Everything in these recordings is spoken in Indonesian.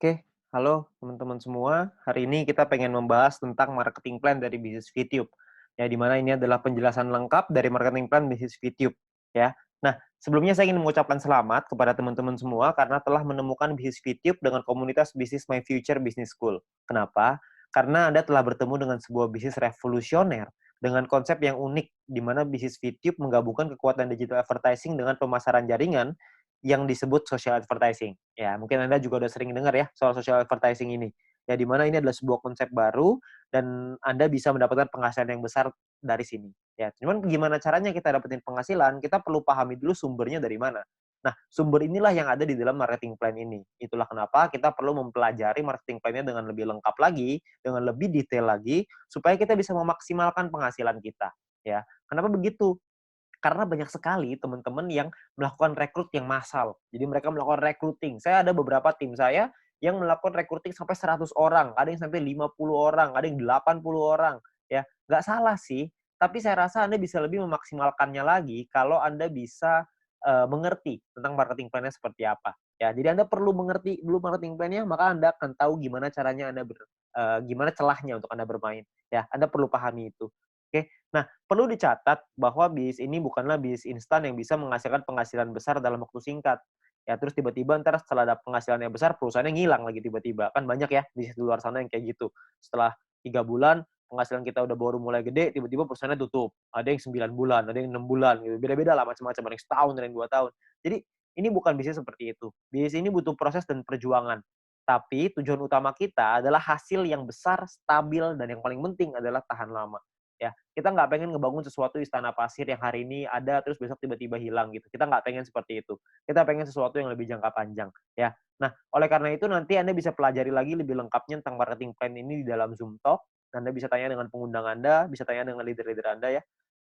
Oke, halo teman-teman semua. Hari ini kita pengen membahas tentang marketing plan dari bisnis VTube. Ya, di mana ini adalah penjelasan lengkap dari marketing plan bisnis VTube. Ya. Nah, sebelumnya saya ingin mengucapkan selamat kepada teman-teman semua karena telah menemukan bisnis VTube dengan komunitas bisnis My Future Business School. Kenapa? Karena Anda telah bertemu dengan sebuah bisnis revolusioner dengan konsep yang unik, di mana bisnis VTube menggabungkan kekuatan digital advertising dengan pemasaran jaringan yang disebut social advertising. Ya, mungkin Anda juga udah sering dengar ya soal social advertising ini. Ya, di mana ini adalah sebuah konsep baru dan Anda bisa mendapatkan penghasilan yang besar dari sini. Ya, cuman gimana caranya kita dapetin penghasilan? Kita perlu pahami dulu sumbernya dari mana. Nah, sumber inilah yang ada di dalam marketing plan ini. Itulah kenapa kita perlu mempelajari marketing plan-nya dengan lebih lengkap lagi, dengan lebih detail lagi, supaya kita bisa memaksimalkan penghasilan kita. Ya, kenapa begitu? Karena banyak sekali teman-teman yang melakukan rekrut yang massal. Jadi mereka melakukan recruiting. Saya ada beberapa tim saya yang melakukan recruiting sampai 100 orang, ada yang sampai 50 orang, ada yang 80 orang, ya. Nggak salah sih, tapi saya rasa Anda bisa lebih memaksimalkannya lagi kalau Anda bisa, mengerti tentang marketing plan-nya seperti apa, ya. Jadi Anda perlu mengerti dulu marketing plan-nya, maka Anda akan tahu gimana caranya gimana celahnya untuk Anda bermain, ya. Anda perlu pahami itu, oke. Nah, perlu dicatat bahwa bisnis ini bukanlah bisnis instan yang bisa menghasilkan penghasilan besar dalam waktu singkat. Ya, terus tiba-tiba ntar setelah ada penghasilan yang besar, perusahaannya ngilang lagi tiba-tiba. Kan banyak ya bisnis di luar sana yang kayak gitu. Setelah 3 bulan, penghasilan kita udah baru mulai gede, tiba-tiba perusahaannya tutup. Ada yang 9 bulan, ada yang 6 bulan, gitu. Beda-beda lah macam-macam, ada yang setahun, ada yang 2 tahun. Jadi, ini bukan bisnis seperti itu. Bisnis ini butuh proses dan perjuangan. Tapi tujuan utama kita adalah hasil yang besar, stabil, dan yang paling penting adalah tahan lama. Ya, kita nggak pengen ngebangun sesuatu istana pasir yang hari ini ada terus besok tiba-tiba hilang gitu. Kita nggak pengen seperti itu. Kita pengen sesuatu yang lebih jangka panjang, ya. Nah, oleh karena itu nanti Anda bisa pelajari lagi lebih lengkapnya tentang marketing plan ini di dalam Zoom Talk. Anda bisa tanya dengan pengundang Anda, bisa tanya dengan leader-leader Anda ya.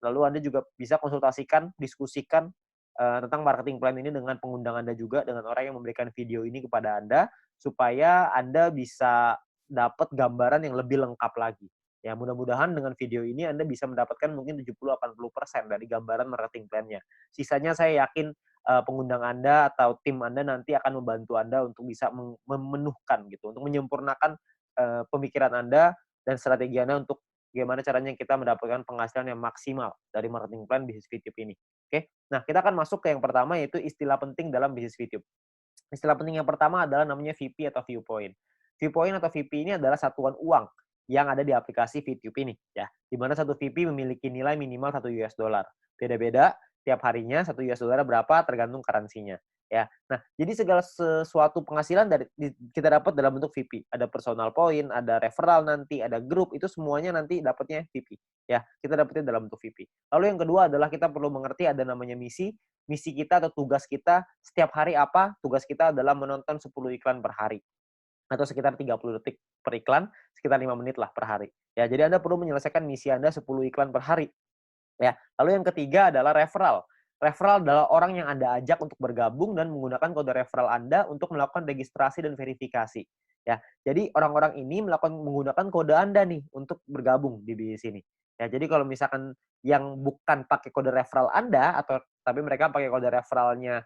Lalu Anda juga bisa konsultasikan, diskusikan tentang marketing plan ini dengan pengundang Anda juga, dengan orang yang memberikan video ini kepada Anda, supaya Anda bisa dapat gambaran yang lebih lengkap lagi. Ya, mudah-mudahan dengan video ini Anda bisa mendapatkan mungkin 70-80% dari gambaran marketing plan-nya. Sisanya saya yakin pengundang Anda atau tim Anda nanti akan membantu Anda untuk bisa memenuhkan gitu, untuk menyempurnakan pemikiran Anda dan strategi Anda untuk gimana caranya kita mendapatkan penghasilan yang maksimal dari marketing plan bisnis VTube ini. Oke. Nah, kita akan masuk ke yang pertama yaitu istilah penting dalam bisnis VTube. Istilah penting yang pertama adalah namanya VP atau viewpoint. Viewpoint atau VP ini adalah satuan uang yang ada di aplikasi VTube ini, ya. Di mana satu VP memiliki nilai minimal 1 US dollar. Beda-beda tiap harinya 1 US dollar berapa tergantung currency-nya, ya. Nah, jadi segala sesuatu penghasilan kita dapat dalam bentuk VP. Ada personal point, ada referral nanti, ada grup, itu semuanya nanti dapatnya VP, ya. Kita dapatnya dalam bentuk VP. Lalu yang kedua adalah kita perlu mengerti ada namanya misi kita atau tugas kita setiap hari apa? Tugas kita adalah menonton 10 iklan per hari atau sekitar 30 detik per iklan, sekitar 5 menit lah per hari. Ya, jadi Anda perlu menyelesaikan misi Anda 10 iklan per hari. Ya, lalu yang ketiga adalah referral. Referral adalah orang yang Anda ajak untuk bergabung dan menggunakan kode referral Anda untuk melakukan registrasi dan verifikasi. Ya, jadi orang-orang ini menggunakan kode Anda nih untuk bergabung di bisnis ini. Ya, jadi kalau misalkan yang bukan pakai kode referral Anda atau tapi mereka pakai kode referralnya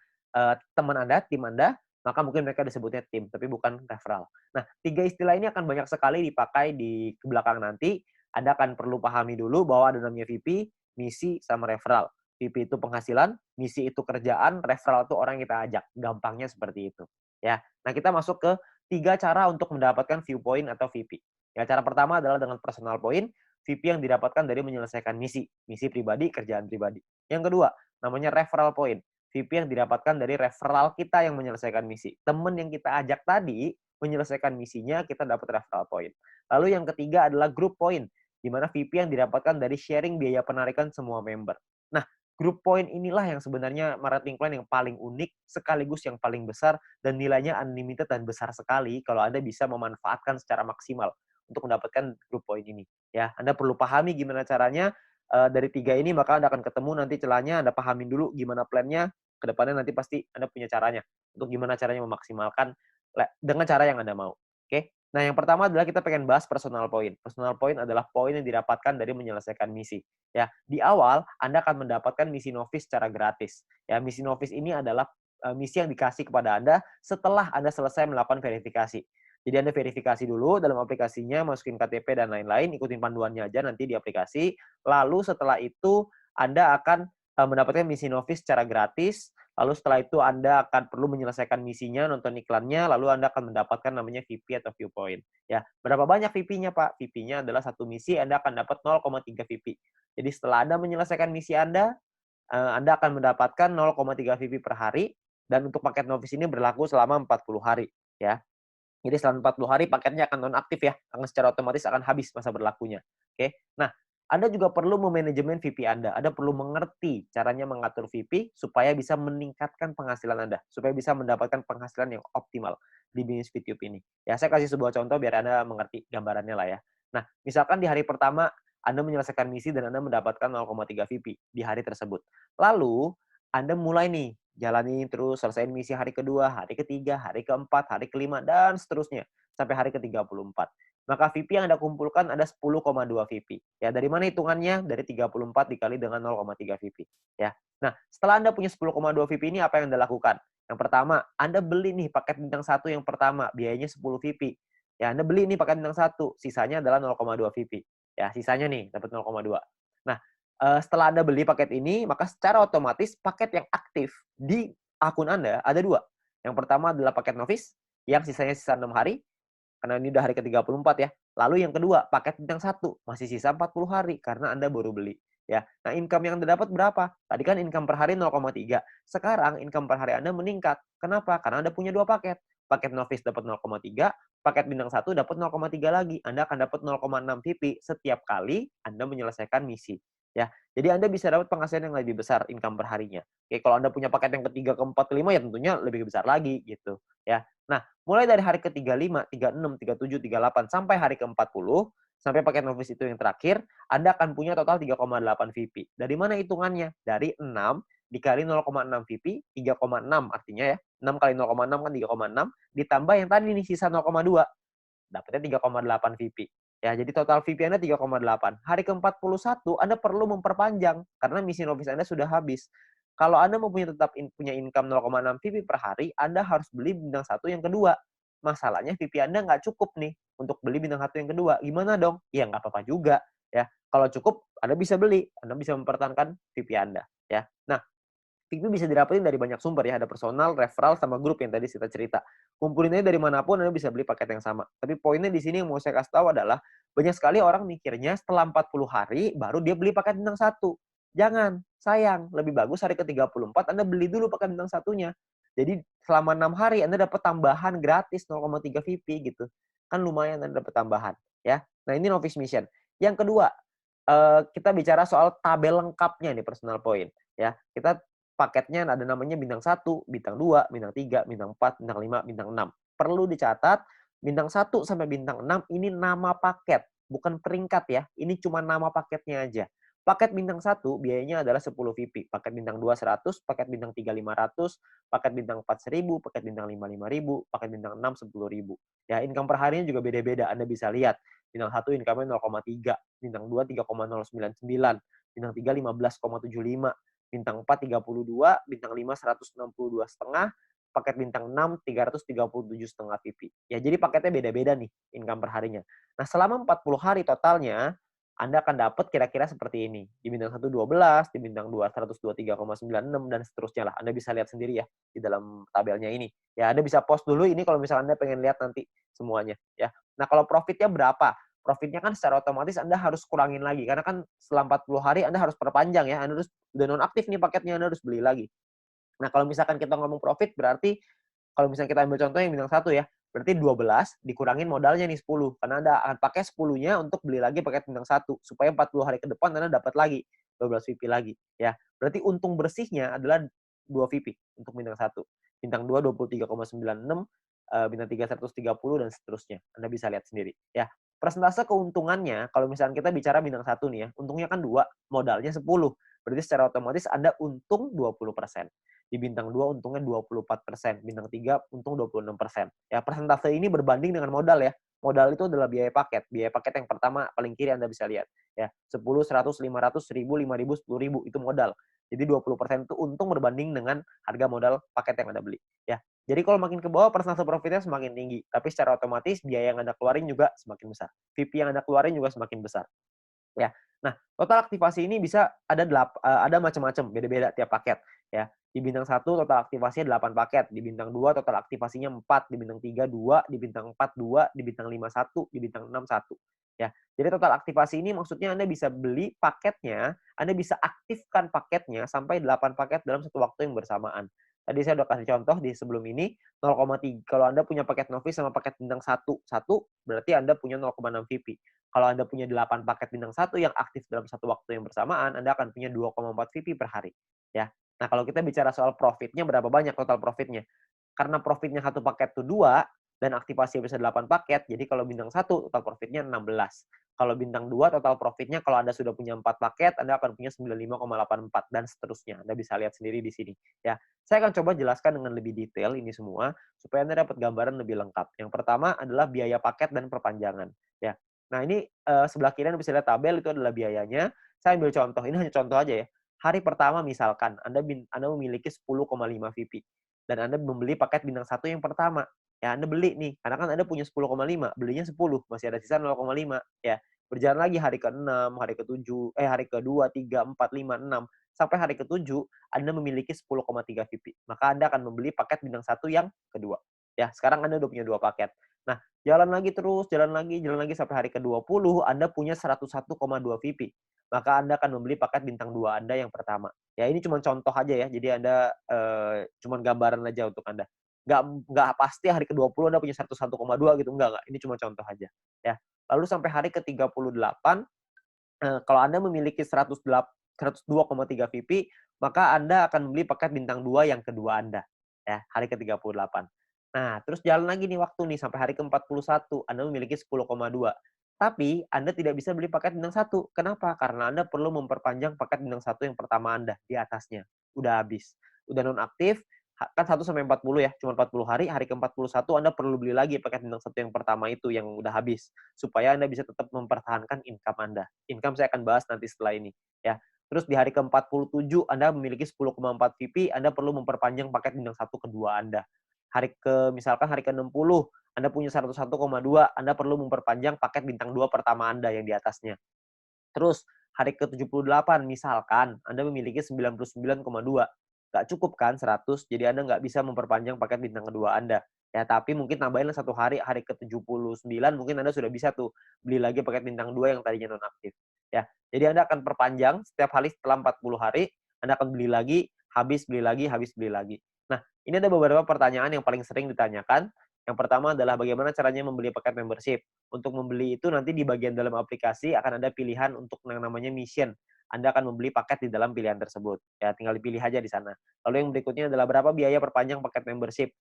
teman Anda, tim Anda, maka mungkin mereka disebutnya tim, tapi bukan referral. Nah, tiga istilah ini akan banyak sekali dipakai di belakang nanti. Anda akan perlu pahami dulu bahwa ada namanya VP, misi, sama referral. VP itu penghasilan, misi itu kerjaan, referral itu orang yang kita ajak. Gampangnya seperti itu. Ya. Nah, kita masuk ke 3 cara untuk mendapatkan viewpoint atau VP. Ya, cara pertama adalah dengan personal point, VP yang didapatkan dari menyelesaikan misi pribadi, kerjaan pribadi. Yang kedua, namanya referral point. VP yang didapatkan dari referral kita yang menyelesaikan misi. Teman yang kita ajak tadi menyelesaikan misinya, kita dapat referral point. Lalu yang ketiga adalah group point, di mana VP yang didapatkan dari sharing biaya penarikan semua member. Nah, group point inilah yang sebenarnya marketing plan yang paling unik, sekaligus yang paling besar, dan nilainya unlimited dan besar sekali kalau Anda bisa memanfaatkan secara maksimal untuk mendapatkan group point ini. Ya, Anda perlu pahami gimana caranya dari 3 ini, maka Anda akan ketemu nanti celahnya, Anda pahamin dulu gimana plan-nya, kedepannya nanti pasti Anda punya caranya untuk gimana caranya memaksimalkan dengan cara yang Anda mau. Oke. Nah, yang pertama adalah kita pengen bahas personal point. Personal point adalah poin yang didapatkan dari menyelesaikan misi. Ya, di awal Anda akan mendapatkan misi novice secara gratis. Ya, misi novice ini adalah misi yang dikasih kepada Anda setelah Anda selesai melakukan verifikasi. Jadi Anda verifikasi dulu dalam aplikasinya, masukin KTP dan lain-lain, ikutin panduannya aja nanti di aplikasi. Lalu setelah itu Anda akan mendapatkan misi novis secara gratis. Lalu setelah itu Anda akan perlu menyelesaikan misinya, nonton iklannya, lalu Anda akan mendapatkan namanya VP atau viewpoint. Ya, berapa banyak VP-nya, Pak? VP-nya adalah satu misi, Anda akan dapat 0,3 VP. Jadi setelah Anda menyelesaikan misi Anda akan mendapatkan 0,3 VP per hari, dan untuk paket novis ini berlaku selama 40 hari. Ya. Jadi selama 40 hari paketnya akan nonaktif ya, akan secara otomatis akan habis masa berlakunya. Oke. Nah, Anda juga perlu memanajemen VP Anda. Anda perlu mengerti caranya mengatur VP supaya bisa meningkatkan penghasilan Anda, supaya bisa mendapatkan penghasilan yang optimal di bisnis VTube ini. Ya, saya kasih sebuah contoh biar Anda mengerti gambarannya lah ya. Nah, misalkan di hari pertama Anda menyelesaikan misi dan Anda mendapatkan 0,3 VP di hari tersebut. Lalu, Anda mulai nih jalani terus, selesaiin misi hari kedua, hari ketiga, hari keempat, hari kelima, dan seterusnya. Sampai hari ke-34. Maka VP yang Anda kumpulkan ada 10,2 VP. Ya, dari mana hitungannya? Dari 34 dikali dengan 0,3 VP. Ya. Nah, setelah Anda punya 10,2 VP ini, apa yang Anda lakukan? Yang pertama, Anda beli nih paket bintang 1 yang pertama, biayanya 10 VP. Ya, Anda beli nih paket bintang 1, sisanya adalah 0,2 VP. Ya, sisanya nih, dapat 0,2. Nah, setelah Anda beli paket ini, maka secara otomatis paket yang aktif di akun Anda ada 2. Yang pertama adalah paket novis, yang sisanya sisa 6 hari, karena ini udah hari ke-34 ya. Lalu yang kedua, paket bintang 1, masih sisa 40 hari, karena Anda baru beli. Ya. Nah, income yang Anda dapat berapa? Tadi kan income per hari 0,3. Sekarang income per hari Anda meningkat. Kenapa? Karena Anda punya 2 paket. Paket novis dapat 0,3, paket bintang 1 dapat 0,3 lagi. Anda akan dapat 0,6 VP setiap kali Anda menyelesaikan misi. Ya, jadi Anda bisa dapat penghasilan yang lebih besar income per harinya. Oke, kalau Anda punya paket yang ketiga, keempat, kelima ya tentunya lebih besar lagi gitu. Ya, nah mulai dari hari ke-35, 36, 37, 38 sampai hari ke-40 sampai paket novis itu yang terakhir, Anda akan punya total 3,8 VP. Dari mana hitungannya? Dari 6 dikali 0,6 VP, 3,6 artinya ya. 6 kali 0,6 kan 3,6 ditambah yang tadi nih sisa 0,2. Dapatnya 3,8 VP. Ya, jadi total VP Anda 3,8. Hari ke-41 Anda perlu memperpanjang karena misi novis Anda sudah habis. Kalau Anda mau tetap punya income 0,6 VP per hari, Anda harus beli bintang 1 yang kedua. Masalahnya VP Anda nggak cukup nih untuk beli bintang 1 yang kedua. Gimana dong? Ya nggak apa-apa juga. Ya, kalau cukup Anda bisa beli, Anda bisa mempertahankan VP Anda. Ya, nah VP bisa didapetin dari banyak sumber ya, ada personal, referral, sama grup yang tadi kita cerita. Kumpulin aja dari manapun, Anda bisa beli paket yang sama. Tapi poinnya di sini yang mau saya kasih tahu adalah, banyak sekali orang mikirnya setelah 40 hari, baru dia beli paket bintang 1. Jangan, sayang. Lebih bagus hari ke-34, Anda beli dulu paket bintang 1-nya. Jadi selama 6 hari, Anda dapat tambahan gratis 0,3 VP gitu. Kan lumayan Anda dapat tambahan. Ya. Nah ini novice mission. Yang kedua, kita bicara soal tabel lengkapnya nih personal point. Ya, kita paketnya ada namanya bintang 1, bintang 2, bintang 3, bintang 4, bintang 5, bintang 6. Perlu dicatat, bintang 1 sampai bintang 6 ini nama paket, bukan peringkat ya. Ini cuma nama paketnya aja. Paket bintang 1 biayanya adalah 10 VP. Paket bintang 2 100, paket bintang 3 500, paket bintang 4 1000, paket bintang 5 5000, paket bintang 6 10.000. Ya, income per harinya juga beda-beda. Anda bisa lihat. Bintang 1 income-nya 0,3, bintang 2 3,099, bintang 3 15,75, bintang 4 32, bintang 5 162,5, paket bintang 6 337,5 VP. Ya, jadi paketnya beda-beda nih income per harinya. Nah, selama 40 hari totalnya Anda akan dapat kira-kira seperti ini. Di bintang 1 12, di bintang 2 123,96 dan seterusnya lah. Anda bisa lihat sendiri ya di dalam tabelnya ini. Ya, Anda bisa post dulu ini kalau misalnya Anda pengen lihat nanti semuanya ya. Nah, kalau profitnya berapa? Profitnya kan secara otomatis Anda harus kurangin lagi. Karena kan setelah 40 hari Anda harus perpanjang ya. Anda harus udah nonaktif nih paketnya, Anda harus beli lagi. Nah, kalau misalkan kita ngomong profit, berarti kalau misalnya kita ambil contoh yang bintang 1 ya, berarti 12 dikurangin modalnya nih 10. Karena Anda akan pakai 10-nya untuk beli lagi paket bintang 1. Supaya 40 hari ke depan Anda dapat lagi 12 VP lagi. Ya, berarti untung bersihnya adalah 2 VP untuk bintang 1. Bintang 2 23,96, bintang 3 130 dan seterusnya. Anda bisa lihat sendiri ya. Persentase keuntungannya kalau misalnya kita bicara bintang 1 nih ya, untungnya kan 2, modalnya 10. Berarti secara otomatis Anda untung 20%. Di bintang 2 untungnya 24%, bintang 3 untung 26%. Ya, persentase ini berbanding dengan modal ya. Modal itu adalah biaya paket. Biaya paket yang pertama paling kiri Anda bisa lihat ya. 10, 100, 500, 1000, 5000, 10.000 itu modal. Jadi 20% itu untung berbanding dengan harga modal paket yang Anda beli, ya. Jadi kalau makin ke bawah persentase profitnya semakin tinggi, tapi secara otomatis biaya yang Anda keluarin juga semakin besar. VP yang Anda keluarin juga semakin besar. Ya. Nah, total aktivasi ini bisa ada macam-macam, beda-beda tiap paket, ya. Di bintang 1 total aktivasinya 8 paket, di bintang 2 total aktivasinya 4, di bintang 3 2, di bintang 4 2, di bintang 5 1, di bintang 6 1, ya. Jadi total aktivasi ini maksudnya Anda bisa beli paketnya, Anda bisa aktifkan paketnya sampai 8 paket dalam satu waktu yang bersamaan. Tadi saya udah kasih contoh di sebelum ini, 0,3 kalau Anda punya paket novice sama paket bintang 1 berarti Anda punya 0,6 VP. Kalau Anda punya 8 paket bintang 1 yang aktif dalam satu waktu yang bersamaan, Anda akan punya 2,4 VP per hari, ya. Nah, kalau kita bicara soal profitnya, berapa banyak total profitnya? Karena profitnya satu paket itu 2 dan aktivasi bisa 8 paket, jadi kalau bintang 1 total profitnya 16. Kalau bintang 2 total profitnya kalau Anda sudah punya 4 paket, Anda akan punya 95,84 dan seterusnya. Anda bisa lihat sendiri di sini, ya. Saya akan coba jelaskan dengan lebih detail ini semua supaya Anda dapat gambaran lebih lengkap. Yang pertama adalah biaya paket dan perpanjangan, ya. Nah, ini sebelah kiri Anda bisa lihat tabel itu adalah biayanya. Saya ambil contoh, ini hanya contoh aja ya. Hari pertama misalkan Anda memiliki 10,5 VP dan Anda membeli paket bintang 1 yang pertama. Ya, Anda beli nih, karena kan Anda punya 10,5, belinya 10, masih ada sisa 0,5 ya. Berjalan lagi hari ke-6, hari ke-7, hari ke-2, 3, 4, 5, 6, sampai hari ke-7 Anda memiliki 10,3 VP. Maka Anda akan membeli paket bintang 1 yang kedua. Ya, sekarang Anda udah punya 2 paket. Nah, jalan lagi terus, jalan lagi sampai hari ke-20 Anda punya 101,2 VP. Maka Anda akan membeli paket bintang 2 Anda yang pertama. Ya, ini cuma contoh aja ya. Jadi Anda cuma gambaran aja untuk Anda. Nggak pasti hari ke-20 Anda punya 101,2 gitu, enggak. Ini cuma contoh aja, ya. Lalu sampai hari ke-38 kalau Anda memiliki 102,3 VP, maka Anda akan membeli paket bintang 2 yang kedua Anda, ya, hari ke-38. Nah, terus jalan lagi nih waktu nih sampai hari ke-41, Anda memiliki 10,2. Tapi Anda tidak bisa beli paket bintang 1. Kenapa? Karena Anda perlu memperpanjang paket bintang 1 yang pertama Anda di atasnya. Udah habis. Udah nonaktif, kan 1 sampai 40 ya, cuma 40 hari, hari ke-41 Anda perlu beli lagi paket bintang 1 yang pertama itu yang udah habis, supaya Anda bisa tetap mempertahankan income Anda. Income saya akan bahas nanti setelah ini, ya. Terus di hari ke-47 Anda memiliki 10,4 VP, Anda perlu memperpanjang paket bintang 1 kedua Anda. Misalkan hari ke-60 Anda punya 101,2, Anda perlu memperpanjang paket bintang 2 pertama Anda yang di atasnya. Terus hari ke-78 misalkan Anda memiliki 99,2. Nggak cukup kan 100, jadi Anda nggak bisa memperpanjang paket bintang kedua Anda. Ya, tapi mungkin tambahinlah 1 hari, hari ke-79 mungkin Anda sudah bisa tuh beli lagi paket bintang 2 yang tadinya nonaktif. Ya, jadi Anda akan perpanjang setiap hari setelah 40 hari, Anda akan beli lagi, habis beli lagi, habis beli lagi. Nah, ini ada beberapa pertanyaan yang paling sering ditanyakan. Yang pertama adalah bagaimana caranya membeli paket membership. Untuk membeli itu nanti di bagian dalam aplikasi akan ada pilihan untuk yang namanya mission. Anda akan membeli paket di dalam pilihan tersebut. Ya, tinggal dipilih aja di sana. Lalu yang berikutnya adalah berapa biaya perpanjang paket membership.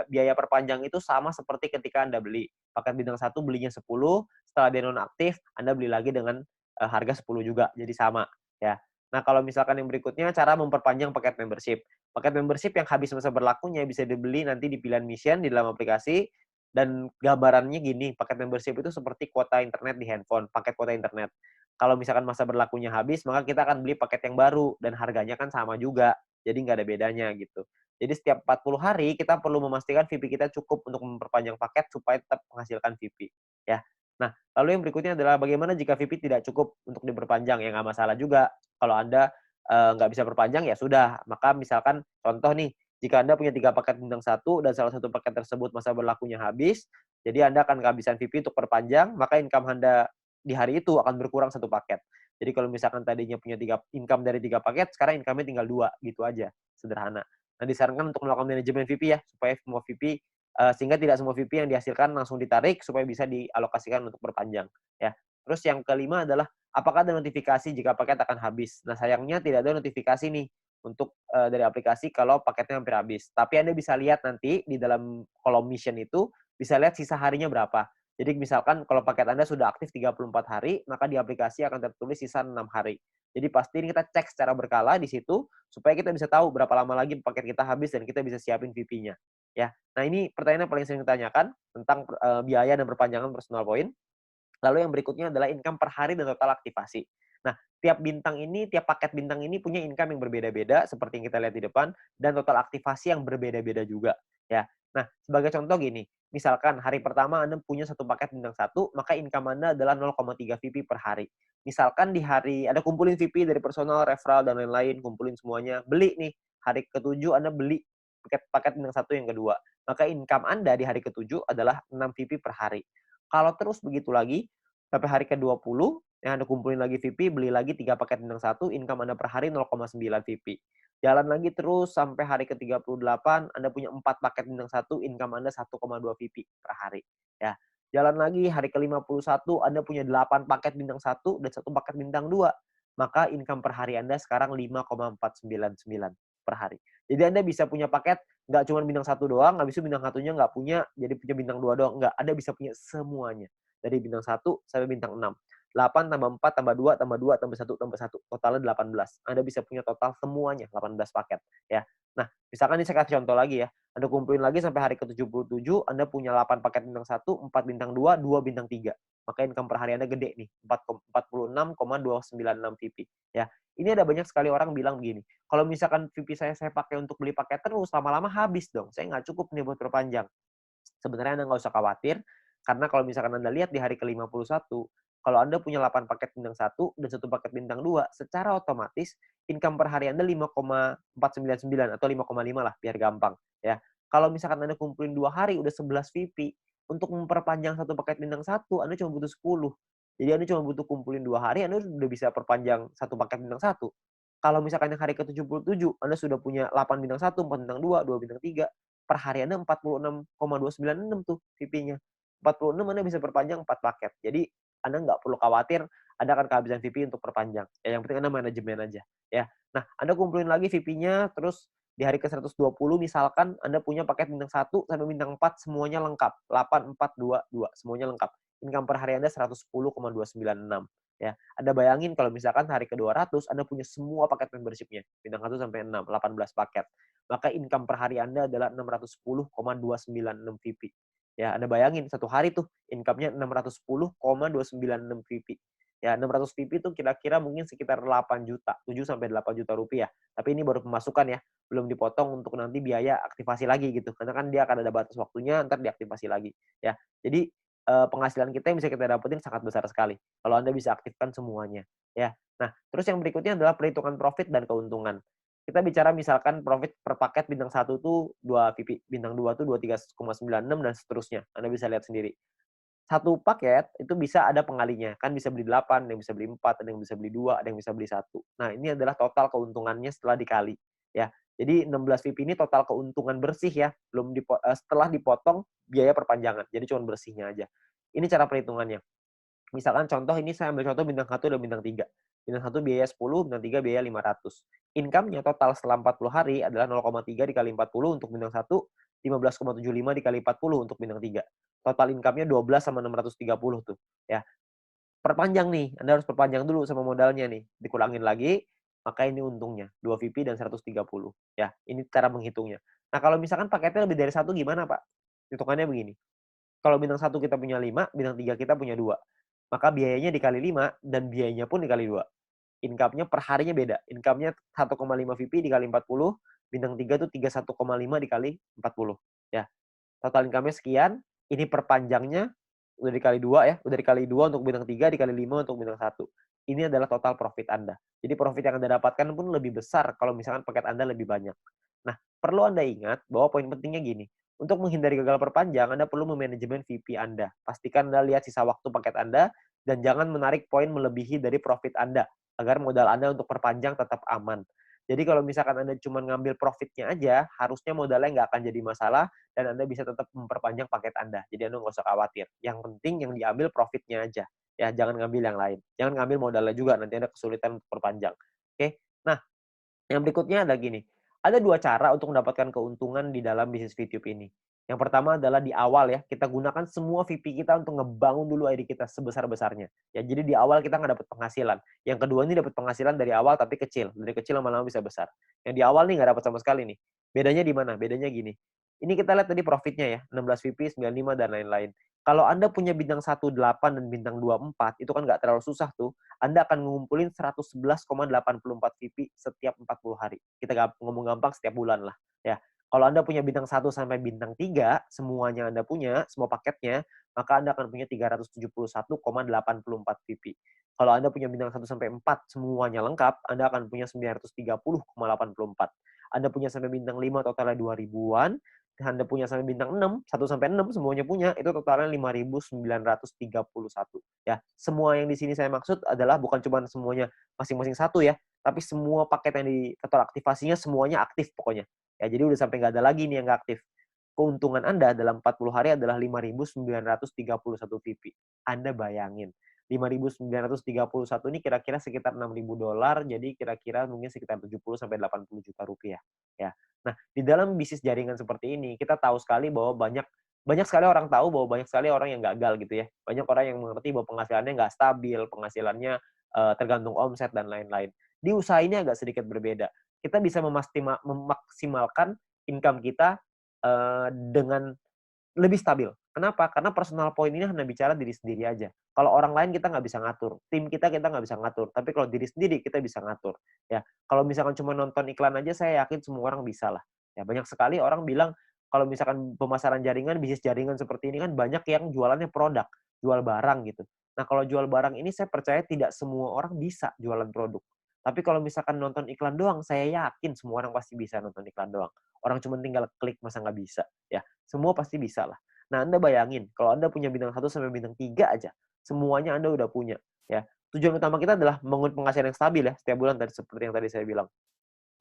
Biaya perpanjang itu sama seperti ketika Anda beli. Paket bintang 1 belinya 10, setelah dia nonaktif, Anda beli lagi dengan harga 10 juga. Jadi sama, ya. Nah, kalau misalkan yang berikutnya cara memperpanjang paket membership. Paket membership yang habis masa berlakunya bisa dibeli nanti di pilihan mission di dalam aplikasi. Dan gambarannya gini, paket membership itu seperti kuota internet di handphone, paket kuota internet. Kalau misalkan masa berlakunya habis, maka kita akan beli paket yang baru dan harganya kan sama juga. Jadi nggak ada bedanya gitu. Jadi setiap 40 hari kita perlu memastikan VP kita cukup untuk memperpanjang paket supaya tetap menghasilkan VP, ya. Nah, lalu yang berikutnya adalah bagaimana jika VP tidak cukup untuk diperpanjang? Ya nggak masalah juga. Kalau Anda nggak bisa perpanjang ya sudah. Maka misalkan contoh nih, jika Anda punya 3 paket bintang 1 dan salah satu paket tersebut masa berlakunya habis, jadi Anda akan kehabisan VP untuk perpanjang, maka income Anda di hari itu akan berkurang 1 paket. Jadi kalau misalkan tadinya punya income dari 3 paket, sekarang income-nya tinggal 2, gitu aja, sederhana. Nah, disarankan untuk melakukan manajemen VP ya, supaya semua VP sehingga tidak semua VP yang dihasilkan langsung ditarik supaya bisa dialokasikan untuk perpanjang, ya. Terus yang kelima adalah apakah ada notifikasi jika paket akan habis. Nah, sayangnya tidak ada notifikasi nih untuk dari aplikasi kalau paketnya hampir habis. Tapi Anda bisa lihat nanti di dalam kolom mission itu, bisa lihat sisa harinya berapa. Jadi misalkan kalau paket Anda sudah aktif 34 hari, maka di aplikasi akan tertulis sisa 6 hari. Jadi pasti ini kita cek secara berkala di situ, supaya kita bisa tahu berapa lama lagi paket kita habis dan kita bisa siapin VP-nya. Ya. Nah, ini pertanyaan yang paling sering ditanyakan tentang biaya dan perpanjangan personal point. Lalu yang berikutnya adalah income per hari dan total aktivasi. Nah, tiap paket bintang ini punya income yang berbeda-beda seperti yang kita lihat di depan dan total aktivasi yang berbeda-beda juga, ya. Nah, sebagai contoh gini, misalkan hari pertama Anda punya satu paket bintang satu, maka income Anda adalah 0,3 VP per hari. Misalkan di hari Anda kumpulin VP dari personal, referral dan lain-lain, kumpulin semuanya, beli nih, hari ketujuh Anda beli paket bintang satu yang kedua, maka income Anda di hari ketujuh adalah 6 VP per hari. Kalau terus begitu lagi, sampai hari ke-20, yang Anda kumpulin lagi VP, beli lagi 3 paket bintang satu, income Anda per hari 0,9 VP. Jalan lagi terus sampai hari ke-38, Anda punya 4 paket bintang satu, income Anda 1,2 VP per hari. Ya. Jalan lagi hari ke-51, Anda punya 8 paket bintang satu dan 1 paket bintang 2. Maka income per hari Anda sekarang 5,499 per hari. Jadi Anda bisa punya paket nggak cuma bintang satu doang, habis itu bintang satunya nggak punya, jadi punya bintang 2 doang. Nggak, Anda bisa punya semuanya. Dari bintang 1 sampai bintang 6. 8 tambah 4 tambah 2 tambah 2 tambah 1 tambah 1. Totalnya 18. Anda bisa punya total semuanya 18 paket. Ya. Nah, misalkan ini saya kasih contoh lagi ya. Anda kumpulin lagi sampai hari ke-77, Anda punya 8 paket bintang 1, 4 bintang 2, 2 bintang 3. Maka income per hari Anda gede nih, 46,296 VP. Ya. Ini ada banyak sekali orang bilang begini, kalau misalkan VP saya pakai untuk beli paket terus, lama-lama habis dong. Saya nggak cukup nih buat perpanjang. Sebenarnya Anda nggak usah khawatir, karena kalau misalkan Anda lihat di hari ke-51, kalau Anda punya 8 paket bintang satu dan 1 paket bintang 2, secara otomatis income per hari Anda 5,499 atau 5,5 lah, biar gampang. Ya. Kalau misalkan Anda kumpulin 2 hari, udah 11 VP, untuk memperpanjang 1 paket bintang satu, Anda cuma butuh 10. Jadi Anda cuma butuh kumpulin 2 hari, Anda udah bisa perpanjang 1 paket bintang satu. Kalau misalkan yang hari ke-77, Anda sudah punya 8 bintang satu, 4 bintang 2, 2 bintang 3, per hari Anda 46,296 tuh VP-nya. 46 Anda bisa perpanjang 4 paket. Jadi Anda nggak perlu khawatir Anda akan kehabisan VP untuk perpanjang. Ya, yang penting Anda manajemen aja. Ya. Nah, Anda kumpulin lagi VP-nya, terus di hari ke-120 misalkan Anda punya paket bintang 1 sampai bintang 4 semuanya lengkap. 8, 4, 2, 2 semuanya lengkap. Income per hari Anda 110,296. Ya, Anda bayangin kalau misalkan hari ke-200 Anda punya semua paket membership-nya, bintang 1 sampai 6, 18 paket. Maka income per hari Anda adalah 610,296 VP. Ya, Anda bayangin satu hari tuh income-nya 610,296 VP. Ya, 600 VP itu kira-kira mungkin sekitar 8 juta, 7 sampai 8 juta rupiah. Tapi ini baru pemasukan ya, belum dipotong untuk nanti biaya aktivasi lagi gitu. Karena kan dia akan ada batas waktunya, ntar diaktifasi lagi. Ya, jadi penghasilan kita yang bisa kita dapetin sangat besar sekali kalau Anda bisa aktifkan semuanya. Ya, nah terus yang berikutnya adalah perhitungan profit dan keuntungan. Kita bicara misalkan profit per paket bintang 1 tuh 2 VP, bintang 2 tuh 23,96 dan seterusnya. Anda bisa lihat sendiri. Satu paket itu bisa ada pengalinya. Kan bisa beli 8, ada yang bisa beli 4, ada yang bisa beli 2, ada yang bisa beli 1. Nah, ini adalah total keuntungannya setelah dikali, ya. Jadi 16 VP ini total keuntungan bersih ya, setelah dipotong biaya perpanjangan. Jadi cuma bersihnya aja. Ini cara perhitungannya. Misalkan contoh ini saya ambil contoh bintang 1 dan bintang 3. Bintang 1 biaya 10, bintang 3 biaya 500. Income-nya total setelah 40 hari adalah 0,3 dikali 40 untuk bintang 1, 15,75 dikali 40 untuk bintang 3. Total income-nya 12 sama 630 tuh. Ya. Perpanjang nih, Anda harus perpanjang dulu sama modalnya nih. Dikurangin lagi, maka ini untungnya. 2 VP dan 130. Ya, ini cara menghitungnya. Nah, kalau misalkan paketnya lebih dari 1 gimana, Pak? Hitungannya begini. Kalau bintang 1 kita punya 5, bintang 3 kita punya 2. Maka biayanya dikali 5 dan biayanya pun dikali 2. Income-nya per harinya beda. Income-nya 1,5 VP dikali 40, bintang 3 itu 31,5 dikali 40. Ya. Total income-nya sekian, ini perpanjangnya udah dikali 2 ya, udah dikali 2 untuk bintang 3, dikali 5 untuk bintang 1. Ini adalah total profit Anda. Jadi profit yang Anda dapatkan pun lebih besar kalau misalkan paket Anda lebih banyak. Nah, perlu Anda ingat bahwa poin pentingnya gini, untuk menghindari gagal perpanjang, Anda perlu memanajemen VP Anda. Pastikan Anda lihat sisa waktu paket Anda, dan jangan menarik poin melebihi dari profit Anda, agar modal Anda untuk perpanjang tetap aman. Jadi kalau misalkan Anda cuma ngambil profitnya aja, harusnya modalnya nggak akan jadi masalah, dan Anda bisa tetap memperpanjang paket Anda. Jadi Anda nggak usah khawatir. Yang penting yang diambil profitnya aja. Ya, jangan ngambil yang lain. Jangan ngambil modalnya juga, nanti Anda kesulitan untuk perpanjang. Oke? Nah, yang berikutnya ada gini, ada 2 cara untuk mendapatkan keuntungan di dalam bisnis VTube ini. Yang pertama adalah di awal ya, kita gunakan semua VP kita untuk ngebangun dulu ID kita sebesar-besarnya. Ya, jadi di awal kita nggak dapat penghasilan. Yang kedua ini dapat penghasilan dari awal tapi kecil. Dari kecil lama-lama bisa besar. Yang di awal nih nggak dapat sama sekali nih. Bedanya di mana? Bedanya gini. Ini kita lihat tadi profitnya ya, 16 VP, 95, dan lain-lain. Kalau Anda punya bintang 18 dan bintang 24, itu kan nggak terlalu susah tuh. Anda akan ngumpulin 111,84 VP setiap 40 hari. Kita ngomong gampang setiap bulan lah. Ya. Kalau Anda punya bintang 1 sampai bintang 3, semuanya Anda punya, semua paketnya, maka Anda akan punya 371,84 VP. Kalau Anda punya bintang 1 sampai 4, semuanya lengkap, Anda akan punya 930,84. Anda punya sampai bintang 5, totalnya 2000-an. Anda punya sampai bintang 6, 1 sampai 6 semuanya punya, itu totalnya 5.931. Ya, semua yang di sini saya maksud adalah bukan cuma semuanya masing-masing satu ya, tapi semua paket yang di total aktivasinya semuanya aktif pokoknya. Ya, jadi udah sampai nggak ada lagi nih yang nggak aktif. Keuntungan Anda dalam 40 hari adalah 5.931 VP. Anda bayangin, 5.931 ini kira-kira sekitar $6.000, jadi kira-kira mungkin sekitar 70 sampai 80 juta rupiah. Ya. Nah, di dalam bisnis jaringan seperti ini, kita tahu sekali bahwa banyak sekali orang tahu bahwa banyak sekali orang yang gagal gitu ya. Banyak orang yang mengerti bahwa penghasilannya nggak stabil, penghasilannya tergantung omset dan lain-lain. Di usaha ini agak sedikit berbeda. Kita bisa memaksimalkan income kita dengan lebih stabil. Kenapa? Karena personal point ini hanya bicara diri sendiri aja. Kalau orang lain kita nggak bisa ngatur, tim kita nggak bisa ngatur. Tapi kalau diri sendiri kita bisa ngatur. Ya, kalau misalkan cuma nonton iklan aja, saya yakin semua orang bisa lah. Ya, banyak sekali orang bilang kalau misalkan pemasaran jaringan, bisnis jaringan seperti ini kan banyak yang jualannya produk, jual barang gitu. Nah, kalau jual barang ini saya percaya tidak semua orang bisa jualan produk. Tapi kalau misalkan nonton iklan doang, saya yakin semua orang pasti bisa nonton iklan doang. Orang cuma tinggal klik, masa nggak bisa? Ya, semua pasti bisa lah. Nah, Anda bayangin, kalau Anda punya bintang 1 sampai bintang 3 aja, semuanya Anda udah punya. Ya, tujuan utama kita adalah membangun penghasilan yang stabil ya, setiap bulan tadi seperti yang tadi saya bilang.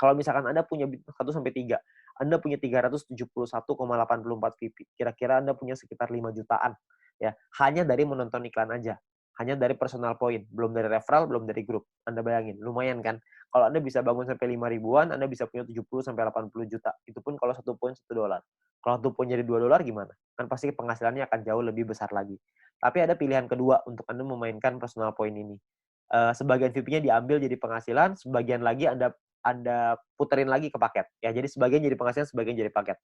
Kalau misalkan Anda punya bintang 1 sampai 3, Anda punya 371,84 VP. Kira-kira Anda punya sekitar 5 jutaan ya, hanya dari menonton iklan aja. Hanya dari personal point, belum dari referral, belum dari grup. Anda bayangin, lumayan kan? Kalau Anda bisa bangun sampai 5 ribuan, Anda bisa punya 70 sampai 80 juta. Itu pun kalau 1 poin $1. Kalau 1 poin jadi $2 gimana? Kan pasti penghasilannya akan jauh lebih besar lagi. Tapi ada pilihan kedua untuk Anda memainkan personal point ini. Sebagian VP-nya diambil jadi penghasilan, sebagian lagi Anda puterin lagi ke paket. Ya, jadi sebagian jadi penghasilan, sebagian jadi paket.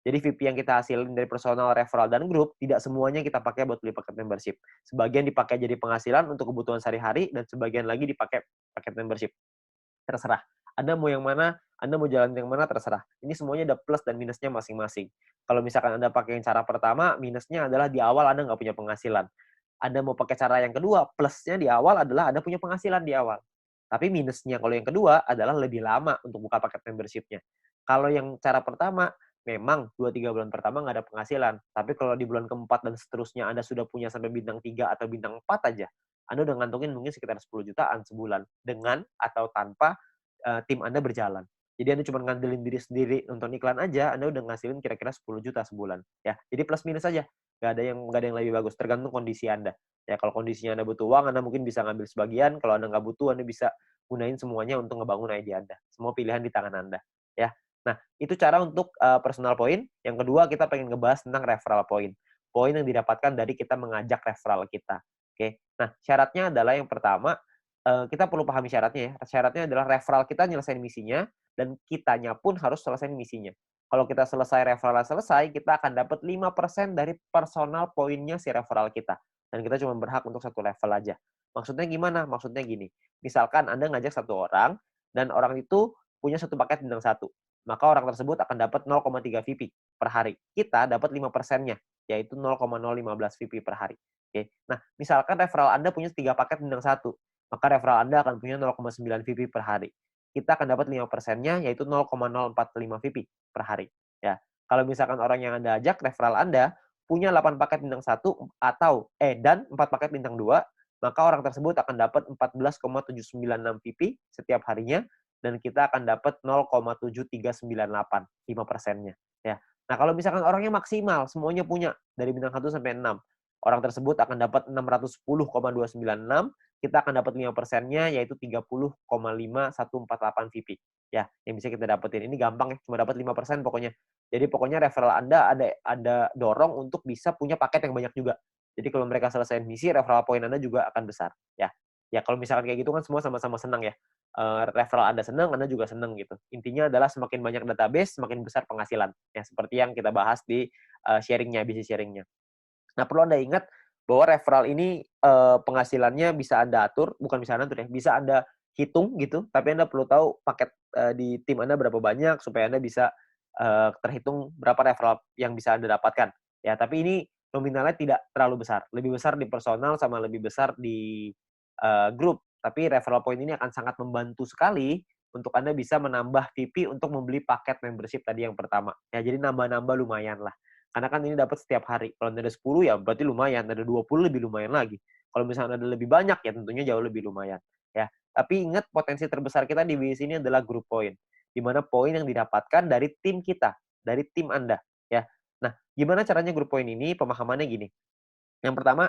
Jadi VP yang kita hasilin dari personal, referral, dan grup, tidak semuanya kita pakai buat beli paket membership. Sebagian dipakai jadi penghasilan untuk kebutuhan sehari-hari, dan sebagian lagi dipakai paket membership. Terserah. Anda mau yang mana, Anda mau jalan yang mana, terserah. Ini semuanya ada plus dan minusnya masing-masing. Kalau misalkan Anda pakai yang cara pertama, minusnya adalah di awal Anda nggak punya penghasilan. Anda mau pakai cara yang kedua, plusnya di awal adalah Anda punya penghasilan di awal. Tapi minusnya kalau yang kedua adalah lebih lama untuk buka paket membership-nya. Kalau yang cara pertama, memang 2-3 bulan pertama nggak ada penghasilan. Tapi kalau di bulan keempat dan seterusnya Anda sudah punya sampai bintang 3 atau bintang 4 aja, Anda udah ngantongin mungkin sekitar 10 jutaan sebulan. Dengan atau tanpa tim Anda berjalan. Jadi Anda cuma ngandelin diri sendiri, nonton iklan aja, Anda udah ngasilin kira-kira 10 juta sebulan. Ya, jadi plus minus aja. Nggak ada yang lebih bagus, tergantung kondisi Anda. Ya, kalau kondisinya Anda butuh uang, Anda mungkin bisa ngambil sebagian. Kalau Anda nggak butuh, Anda bisa gunain semuanya untuk ngebangun ide Anda. Semua pilihan di tangan Anda. Ya. Nah, itu cara untuk personal point. Yang kedua, kita pengen ngebahas tentang referral point. Poin yang didapatkan dari kita mengajak referral kita. Oke. Nah, syaratnya adalah yang pertama, kita perlu pahami syaratnya ya. Syaratnya adalah referral kita nyelesain misinya, dan kitanya pun harus selesai misinya. Kalau kita selesai referral selesai, kita akan dapat 5% dari personal poinnya si referral kita. Dan kita cuma berhak untuk satu level aja. Maksudnya gimana? Maksudnya gini, misalkan Anda ngajak satu orang, dan orang itu punya satu paket bintang 1. Maka orang tersebut akan dapat 0,3 VP per hari. Kita dapat 5%-nya, yaitu 0,015 VP per hari. Oke. Nah, misalkan referral Anda punya 3 paket bintang 1, maka referral Anda akan punya 0,9 VP per hari. Kita akan dapat 5%-nya, yaitu 0,045 VP per hari. Ya. Kalau misalkan orang yang Anda ajak, referral Anda punya 8 paket bintang 1 dan 4 paket bintang 2, maka orang tersebut akan dapat 14,796 VP setiap harinya, dan kita akan dapat 0,7398, 5%-nya. Ya. Nah, kalau misalkan orangnya maksimal, semuanya punya, dari bintang 1 sampai 6, orang tersebut akan dapat 610,296, kita akan dapat 5%-nya, yaitu 30,5148 VP. Ya, yang bisa kita dapetin. Ini gampang ya, cuma dapat 5% pokoknya. Jadi pokoknya referral Anda ada dorong untuk bisa punya paket yang banyak juga. Jadi kalau mereka selesai misi, referral point Anda juga akan besar. Ya. Ya kalau misalkan kayak gitu kan semua sama-sama senang ya. Referral Anda senang, Anda juga senang gitu. Intinya adalah semakin banyak database, semakin besar penghasilan. Ya seperti yang kita bahas di bisnis sharingnya. Nah, perlu Anda ingat bahwa referral ini penghasilannya bisa Anda atur, bukan bisa Anda atur ya, bisa Anda hitung gitu, tapi Anda perlu tahu paket di tim Anda berapa banyak supaya Anda bisa terhitung berapa referral yang bisa Anda dapatkan. Ya, tapi ini nominalnya tidak terlalu besar. Lebih besar di personal sama lebih besar di grup. Tapi referral point ini akan sangat membantu sekali untuk Anda bisa menambah VP untuk membeli paket membership tadi yang pertama. Ya, jadi nambah-nambah lumayan lah. Karena kan ini dapat setiap hari. Kalau ada 10 ya berarti lumayan, ada 20 lebih lumayan lagi. Kalau misalnya ada lebih banyak ya tentunya jauh lebih lumayan. Ya, tapi ingat potensi terbesar kita di bisnis ini adalah group point, di mana poin yang didapatkan dari tim kita, dari tim Anda. Ya, nah gimana caranya group point ini? Pemahamannya gini. Yang pertama,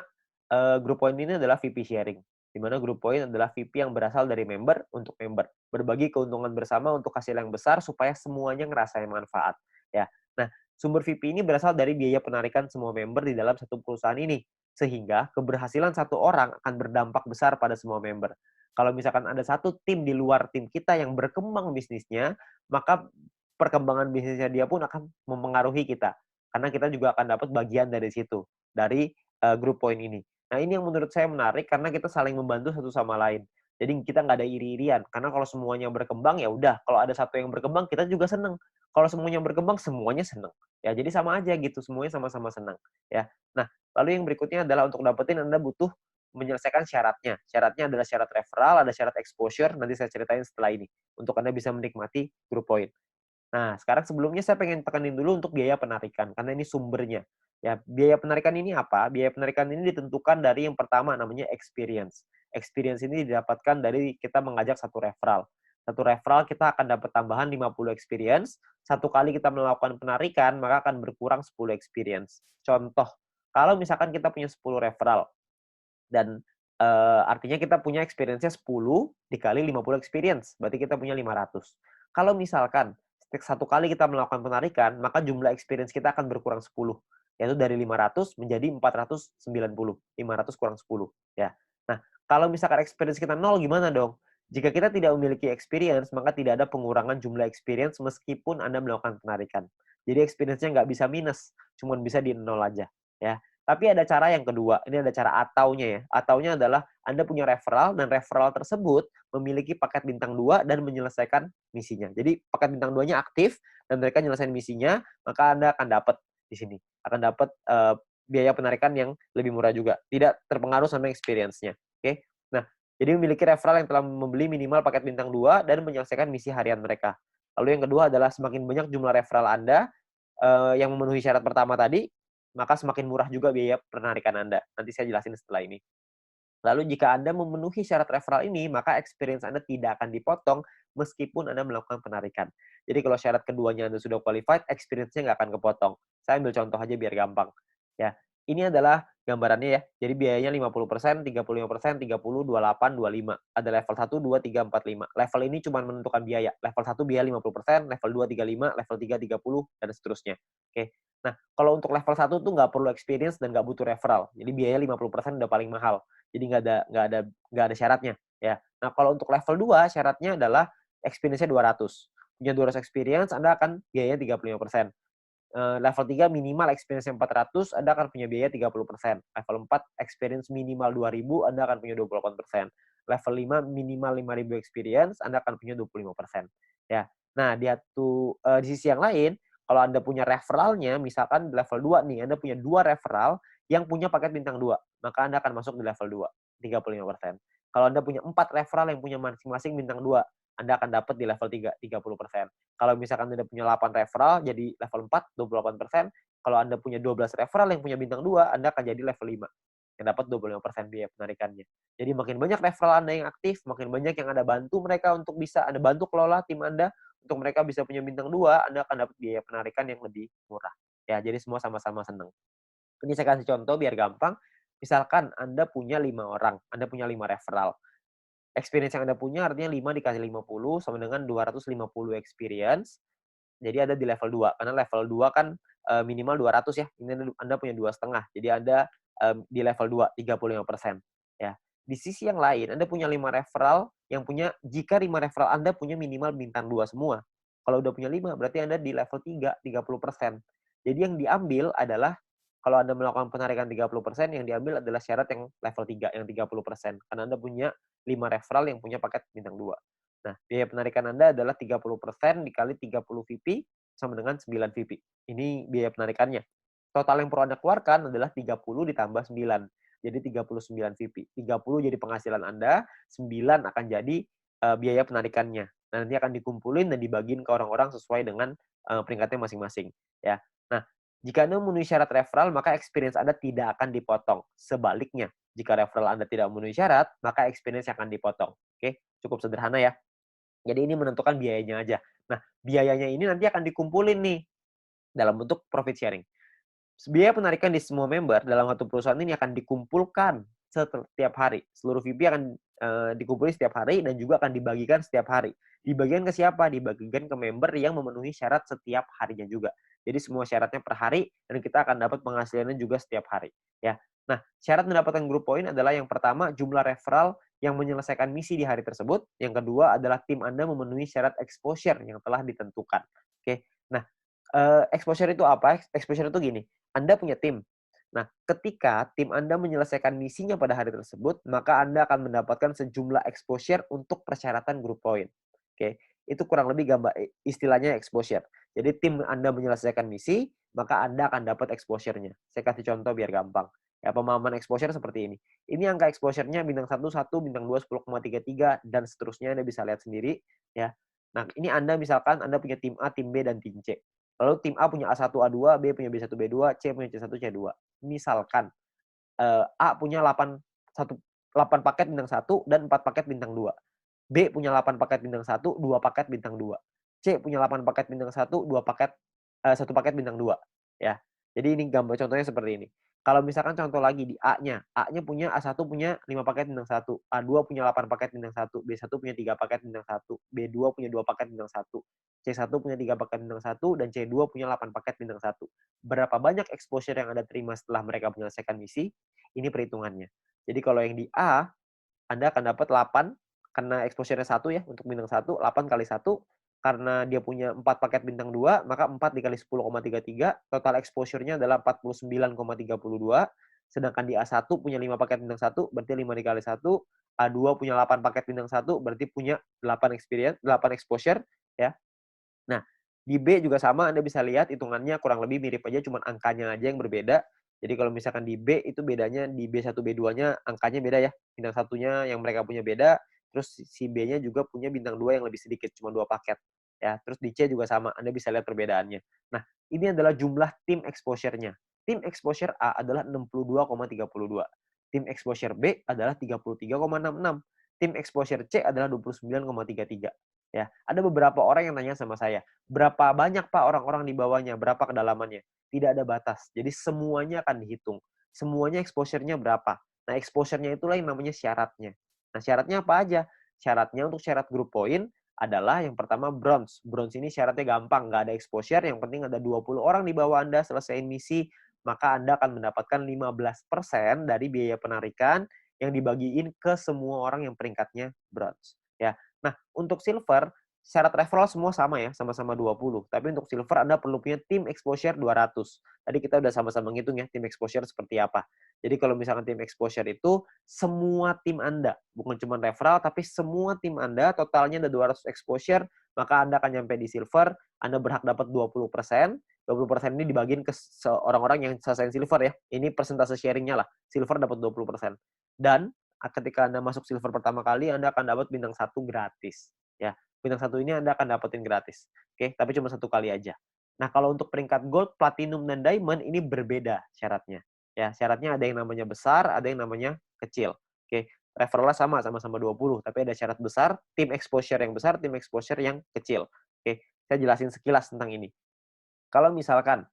group point ini adalah VP sharing, di mana group point adalah VP yang berasal dari member untuk member, berbagi keuntungan bersama untuk hasil yang besar supaya semuanya ngerasain manfaat. Ya, nah sumber VP ini berasal dari biaya penarikan semua member di dalam satu perusahaan ini, sehingga keberhasilan satu orang akan berdampak besar pada semua member. Kalau misalkan ada satu tim di luar tim kita yang berkembang bisnisnya, maka perkembangan bisnisnya dia pun akan mempengaruhi kita. Karena kita juga akan dapat bagian dari situ, dari group point ini. Nah, ini yang menurut saya menarik karena kita saling membantu satu sama lain. Jadi kita nggak ada iri-irian. Karena kalau semuanya berkembang, ya udah. Kalau ada satu yang berkembang, kita juga seneng. Kalau semuanya berkembang, semuanya seneng. Ya, jadi sama aja gitu. Semuanya sama-sama senang. Ya. Nah, lalu yang berikutnya adalah untuk dapetin Anda butuh menyelesaikan syaratnya. Syaratnya adalah syarat referral, ada syarat exposure. Nanti saya ceritain setelah ini. Untuk Anda bisa menikmati group point. Nah, sekarang sebelumnya saya pengen tekanin dulu untuk biaya penarikan, karena ini sumbernya. Ya, biaya penarikan ini apa? Biaya penarikan ini ditentukan dari yang pertama namanya experience. Experience ini didapatkan dari kita mengajak satu referral. Satu referral kita akan dapat tambahan 50 experience. Satu kali kita melakukan penarikan, maka akan berkurang 10 experience. Contoh, kalau misalkan kita punya 10 referral, dan artinya kita punya experience-nya 10 dikali 50 experience, berarti kita punya 500. Kalau misalkan satu kali kita melakukan penarikan, maka jumlah experience kita akan berkurang 10, yaitu dari 500 menjadi 490. 500 kurang 10, ya. Nah, kalau misalkan experience kita 0 gimana dong? Jika kita tidak memiliki experience, maka tidak ada pengurangan jumlah experience meskipun Anda melakukan penarikan. Jadi experience-nya nggak bisa minus, cuma bisa di 0 aja, ya. Tapi ada cara yang kedua, ini ada cara ataunya ya. Ataunya adalah Anda punya referral dan referral tersebut memiliki paket bintang 2 dan menyelesaikan misinya. Jadi paket bintang 2-nya aktif dan mereka menyelesaikan misinya, maka Anda akan dapat di sini. Akan dapat biaya penarikan yang lebih murah juga. Tidak terpengaruh sama experience-nya. Oke. Nah, jadi memiliki referral yang telah membeli minimal paket bintang 2 dan menyelesaikan misi harian mereka. Lalu yang kedua adalah semakin banyak jumlah referral Anda yang memenuhi syarat pertama tadi, maka semakin murah juga biaya penarikan Anda. Nanti saya jelasin setelah ini. Lalu jika Anda memenuhi syarat referral ini, maka experience Anda tidak akan dipotong meskipun Anda melakukan penarikan. Jadi kalau syarat keduanya Anda sudah qualified, experience-nya nggak akan kepotong. Saya ambil contoh aja biar gampang. Ya, ini adalah gambarannya ya. Jadi biayanya 50%, 35%, 30, 28, 25. Ada level 1, 2, 3, 4, 5. Level ini cuma menentukan biaya. Level 1 biaya 50%, level 2 35, level 3 30, dan seterusnya. Oke. Nah, kalau untuk level 1 tuh nggak perlu experience dan nggak butuh referral. Jadi biaya 50% udah paling mahal. Jadi nggak ada syaratnya ya. Nah, kalau untuk level 2 syaratnya adalah experience-nya 200. Punya 200 experience, Anda akan biayanya 35%. Level 3 minimal experience 400, Anda akan punya biaya 30%. Level 4 experience minimal 2000, Anda akan punya 28%. Level 5 minimal 5000 experience, Anda akan punya 25%. Ya. Nah, di sisi yang lain, kalau Anda punya referralnya, misalkan level 2 nih, Anda punya 2 referral yang punya paket bintang 2, maka Anda akan masuk di level 2, 35%. Kalau Anda punya 4 referral yang punya masing-masing bintang 2, Anda akan dapat di level 3, 30%. Kalau misalkan Anda punya 8 referral, jadi level 4, 28%. Kalau Anda punya 12 referral yang punya bintang 2, Anda akan jadi level 5, yang dapat 25% biaya penarikannya. Jadi makin banyak referral Anda yang aktif, makin banyak yang Anda bantu mereka untuk bisa Anda bantu kelola tim Anda, untuk mereka bisa punya bintang 2, Anda akan dapat biaya penarikan yang lebih murah. Ya, jadi semua sama-sama senang. Ini saya kasih contoh biar gampang. Misalkan Anda punya 5 orang, Anda punya 5 referral. Experience yang Anda punya artinya 5 dikali 50 sama dengan 250 experience. Jadi ada di level 2. Karena level 2 kan minimal 200 ya. Ini Anda punya 2,5. Jadi Anda di level 2, 35%. Ya. Di sisi yang lain, Anda punya 5 referral jika 5 referral Anda punya minimal bintang 2 semua. Kalau udah punya 5, berarti Anda di level 3, 30%. Jadi yang diambil adalah, kalau Anda melakukan penarikan 30%, yang diambil adalah syarat yang level 3, yang 30%. Karena Anda punya 5 referral yang punya paket bintang 2. Nah, biaya penarikan Anda adalah 30% dikali 30 VP sama dengan 9 VP. Ini biaya penarikannya. Total yang perlu Anda keluarkan adalah 30 ditambah 9. Jadi 39 VP. 30 jadi penghasilan Anda, 9 akan jadi biaya penarikannya. Nah, nanti akan dikumpulin dan dibagiin ke orang-orang sesuai dengan peringkatnya masing-masing. Ya. Nah, jika Anda memenuhi syarat referral, maka experience Anda tidak akan dipotong. Sebaliknya, jika referral Anda tidak memenuhi syarat, maka experience akan dipotong. Oke, cukup sederhana ya. Jadi ini menentukan biayanya aja. Nah, biayanya ini nanti akan dikumpulin nih dalam bentuk profit sharing. Biaya penarikan di semua member dalam satu perusahaan ini akan dikumpulkan setiap hari. Seluruh VP akan dikumpulkan setiap hari dan juga akan dibagikan setiap hari. Dibagikan ke siapa? Dibagikan ke member yang memenuhi syarat setiap harinya juga. Jadi semua syaratnya per hari dan kita akan dapat penghasilannya juga setiap hari. Ya. Nah, syarat mendapatkan group point adalah yang pertama jumlah referral yang menyelesaikan misi di hari tersebut. Yang kedua adalah tim Anda memenuhi syarat exposure yang telah ditentukan. Oke. Nah, exposure itu apa? Exposure itu gini. Anda punya tim. Nah, ketika tim Anda menyelesaikan misinya pada hari tersebut, maka Anda akan mendapatkan sejumlah exposure untuk persyaratan group point. Oke, itu kurang lebih gambar istilahnya exposure. Jadi tim Anda menyelesaikan misi, maka Anda akan dapat exposure-nya. Saya kasih contoh biar gampang. Ya, pemahaman exposure seperti ini. Ini angka exposure-nya bintang 1, 1, bintang 2, 10,33, dan seterusnya Anda bisa lihat sendiri. Ya. Nah, ini Anda misalkan Anda punya tim A, tim B, dan tim C. Lalu tim A punya A1, A2, B punya B1, B2, C punya C1, C2. Misalkan A punya 8 paket bintang 1 dan 4 paket bintang 2. B punya 8 paket bintang 1, 2 paket bintang 2. C punya 8 paket bintang 1, 2 paket 1 paket bintang 2, ya. Jadi ini gambar contohnya seperti ini. Kalau misalkan contoh lagi di A-nya punya A1 punya 5 paket bintang 1, A2 punya 8 paket bintang 1, B1 punya 3 paket bintang 1, B2 punya 2 paket bintang 1, C1 punya 3 paket bintang 1, dan C2 punya 8 paket bintang 1. Berapa banyak exposure yang Anda terima setelah mereka menyelesaikan misi? Ini perhitungannya. Jadi kalau yang di A, Anda akan dapat 8, karena exposure-nya 1 ya, untuk bintang 1, 8 kali 1, karena dia punya 4 paket bintang 2, maka 4 dikali 10,33, total exposure-nya adalah 49,32, sedangkan di A1 punya 5 paket bintang 1, berarti 5 dikali 1, A2 punya 8 paket bintang 1, berarti punya 8 exposure, ya. Nah, di B juga sama, Anda bisa lihat hitungannya kurang lebih mirip aja, cuma angkanya aja yang berbeda. Jadi kalau misalkan di B itu bedanya di B1, B2-nya angkanya beda ya. Bintang satunya yang mereka punya beda, terus si B-nya juga punya bintang 2 yang lebih sedikit, cuma 2 paket. Ya, terus di C juga sama, Anda bisa lihat perbedaannya. Nah, ini adalah jumlah tim exposure-nya. Tim exposure A adalah 62,32. Tim exposure B adalah 33,66. Tim exposure C adalah 29,33. Ya, ada beberapa orang yang nanya sama saya, berapa banyak Pak orang-orang di bawahnya, berapa kedalamannya? Tidak ada batas. Jadi semuanya akan dihitung. Semuanya exposure-nya berapa. Nah, exposure-nya itulah yang namanya syaratnya. Nah, syaratnya apa aja? Syaratnya untuk syarat group point adalah yang pertama bronze. Bronze ini syaratnya gampang, nggak ada exposure, yang penting ada 20 orang di bawah Anda selesai misi, maka Anda akan mendapatkan 15% dari biaya penarikan yang dibagiin ke semua orang yang peringkatnya bronze. Ya. Nah, untuk silver, syarat referral semua sama ya, sama-sama 20. Tapi untuk silver Anda perlu punya tim exposure 200. Tadi kita udah sama-sama ngitung ya, tim exposure seperti apa. Jadi kalau misalkan tim exposure itu, semua tim Anda, bukan cuma referral, tapi semua tim Anda, totalnya ada 200 exposure, maka Anda akan nyampe di silver, Anda berhak dapat 20%. 20% ini dibagiin ke orang-orang yang selesai silver ya. Ini persentase sharingnya lah. Silver dapat 20%. Dan ketika Anda masuk silver pertama kali, Anda akan dapat bintang 1 gratis. Ya, bintang 1 ini Anda akan dapetin gratis. Oke, tapi cuma 1 kali aja. Nah, kalau untuk peringkat gold, platinum, dan diamond ini berbeda syaratnya. Ya, syaratnya ada yang namanya besar, ada yang namanya kecil. Oke, referralnya sama-sama 20, tapi ada syarat besar, tim exposure yang besar, tim exposure yang kecil. Oke, saya jelasin sekilas tentang ini. Kalau misalkan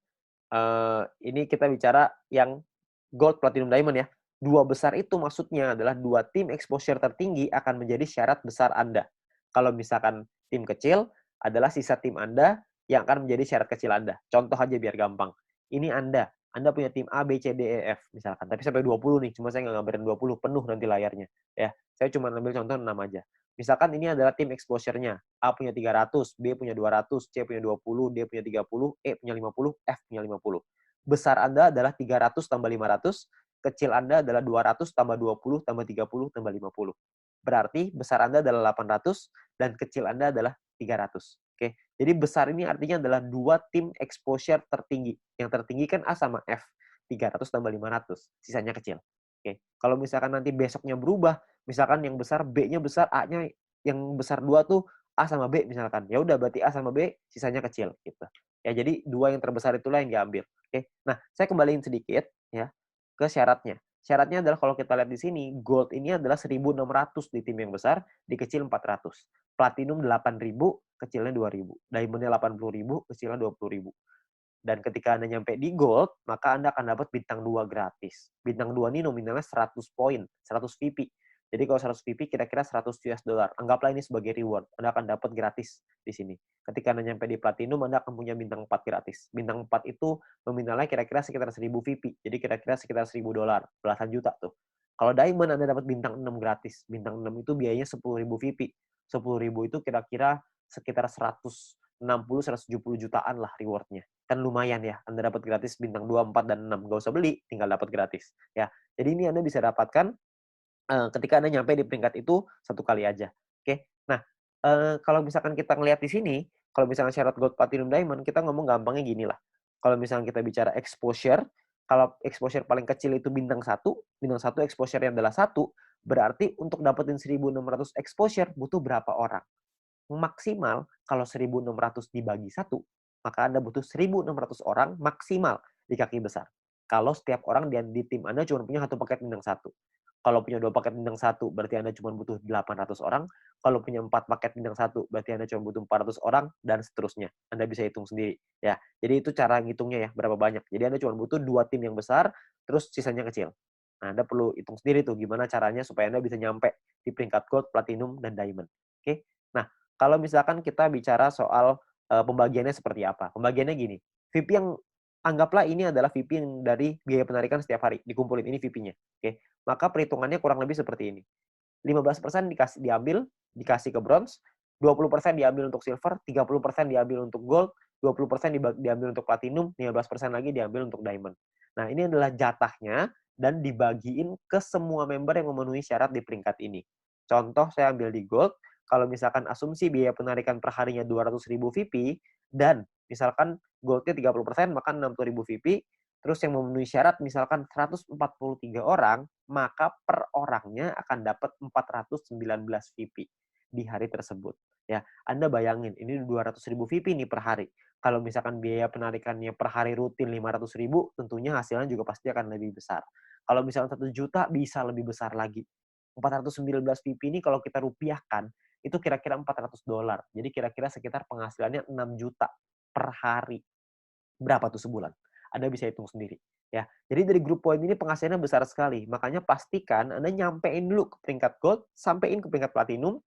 ini kita bicara yang gold, platinum, diamond ya. 2 besar itu maksudnya adalah 2 tim exposure tertinggi akan menjadi syarat besar Anda. Kalau misalkan tim kecil adalah sisa tim Anda yang akan menjadi syarat kecil Anda. Contoh aja biar gampang. Ini Anda Anda punya tim A, B, C, D, E, F misalkan. Tapi sampai 20 nih, cuma saya nggak gambarin 20, penuh nanti layarnya. Ya, saya cuma ambil contoh 6 aja. Misalkan ini adalah tim exposure-nya. A punya 300, B punya 200, C punya 20, D punya 30, E punya 50, F punya 50. Besar Anda adalah 300 tambah 500, kecil Anda adalah 200 tambah 20 tambah 30 tambah 50. Berarti besar Anda adalah 800 dan kecil Anda adalah 300. Oke. Jadi besar ini artinya adalah dua tim exposure tertinggi. Yang tertinggi kan A sama F. 300 tambah 500. Sisanya kecil. Oke. Kalau misalkan nanti besoknya berubah, misalkan yang besar B-nya besar, A-nya yang besar 2 tuh A sama B misalkan. Ya udah berarti A sama B sisanya kecil gitu. Ya jadi dua yang terbesar itulah yang diambil. Oke. Nah, saya kembaliin sedikit ya ke syaratnya. Syaratnya adalah kalau kita lihat di sini, gold ini adalah 1.600 di tim yang besar, di kecil 400. Platinum 8.000, kecilnya 2.000. Diamondnya 80.000, kecilnya 20.000. Dan ketika Anda nyampe di gold, maka Anda akan dapat bintang 2 gratis. Bintang 2 ini nominalnya 100 poin, 100 VP. Jadi kalau 100 VP kira-kira 100 US dollar. Anggaplah ini sebagai reward. Anda akan dapat gratis di sini. Ketika Anda nyampe di platinum, Anda akan punya bintang 4 gratis. Bintang 4 itu nominalnya kira-kira sekitar 1000 VP. Jadi kira-kira sekitar 1000 dolar, belasan juta tuh. Kalau diamond Anda dapat bintang 6 gratis. Bintang 6 itu biayanya 10.000 VP. 10.000 itu kira-kira sekitar 160-170 jutaan lah rewardnya. Kan lumayan ya, Anda dapat gratis bintang 2, 4, dan 6. Nggak usah beli, tinggal dapat gratis. Ya, jadi ini Anda bisa dapatkan ketika Anda nyampe di peringkat itu satu kali aja. Oke. Nah, kalau misalkan kita ngelihat di sini, kalau misalkan syarat gold, platinum, diamond, kita ngomong gampangnya gini lah. Kalau misalkan kita bicara exposure, kalau exposure paling kecil itu bintang satu exposure-nya adalah 1, berarti untuk dapetin 1.600 exposure butuh berapa orang? Maksimal kalau 1.600 dibagi 1, maka Anda butuh 1.600 orang maksimal di kaki besar. Kalau setiap orang di tim Anda cuma punya satu paket bintang 1. Kalau punya 2 paket bintang 1, berarti Anda cuma butuh 800 orang. Kalau punya 4 paket bintang 1, berarti Anda cuma butuh 400 orang, dan seterusnya. Anda bisa hitung sendiri. Ya, jadi itu cara ngitungnya ya, berapa banyak. Jadi Anda cuma butuh 2 tim yang besar, terus sisanya kecil. Nah, Anda perlu hitung sendiri tuh gimana caranya supaya Anda bisa nyampe di peringkat gold, platinum, dan diamond. Oke? Nah, kalau misalkan kita bicara soal pembagiannya seperti apa. Pembagiannya gini, VP yang anggaplah ini adalah VP yang dari biaya penarikan setiap hari, dikumpulin ini VP-nya. Oke, maka perhitungannya kurang lebih seperti ini. 15% diambil, dikasih ke bronze, 20% diambil untuk silver, 30% diambil untuk gold, 20% diambil untuk platinum, 15% lagi diambil untuk diamond. Nah, ini adalah jatahnya dan dibagiin ke semua member yang memenuhi syarat di peringkat ini. Contoh saya ambil di gold, kalau misalkan asumsi biaya penarikan per harinya 200.000 VP dan misalkan goldnya 30%, maka 60.000 VP. Terus yang memenuhi syarat misalkan 143 orang, maka per orangnya akan dapat 419 VP di hari tersebut. Ya, Anda bayangin, ini 200.000 VP nih per hari. Kalau misalkan biaya penarikannya per hari rutin 500.000, tentunya hasilnya juga pasti akan lebih besar. Kalau misalkan 1 juta, bisa lebih besar lagi. 419 VP ini kalau kita rupiahkan, itu kira-kira 400 dolar. Jadi kira-kira sekitar penghasilannya 6 juta per hari. Berapa tuh sebulan? Anda bisa hitung sendiri. Ya, jadi dari grup poin ini penghasilannya besar sekali. Makanya pastikan Anda nyampein dulu ke peringkat gold, sampein ke peringkat platinum,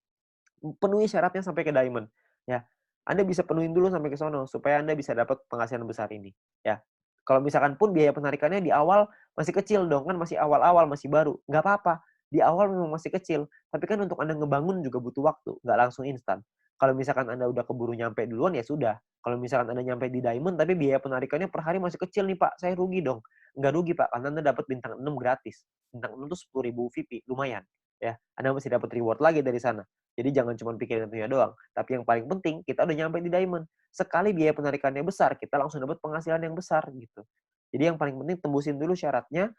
penuhi syaratnya sampai ke diamond. Ya, Anda bisa penuhin dulu sampai ke sono supaya Anda bisa dapat penghasilan besar ini. Ya, kalau misalkan pun biaya penarikannya di awal masih kecil dong, kan masih awal-awal, masih baru. Nggak apa-apa. Di awal memang masih kecil, tapi kan untuk Anda ngebangun juga butuh waktu, nggak langsung instan. Kalau misalkan Anda udah keburu nyampe duluan, ya sudah. Kalau misalkan Anda nyampe di diamond, tapi biaya penarikannya per hari masih kecil nih Pak, saya rugi dong. Nggak rugi Pak, karena Anda dapat bintang 6 gratis. Bintang 6 itu 10.000 VP, lumayan. Ya, Anda masih dapat reward lagi dari sana. Jadi jangan cuma pikirin itunya doang. Tapi yang paling penting, kita udah nyampe di diamond. Sekali biaya penarikannya besar, kita langsung dapat penghasilan yang besar gitu. Jadi yang paling penting tembusin dulu syaratnya,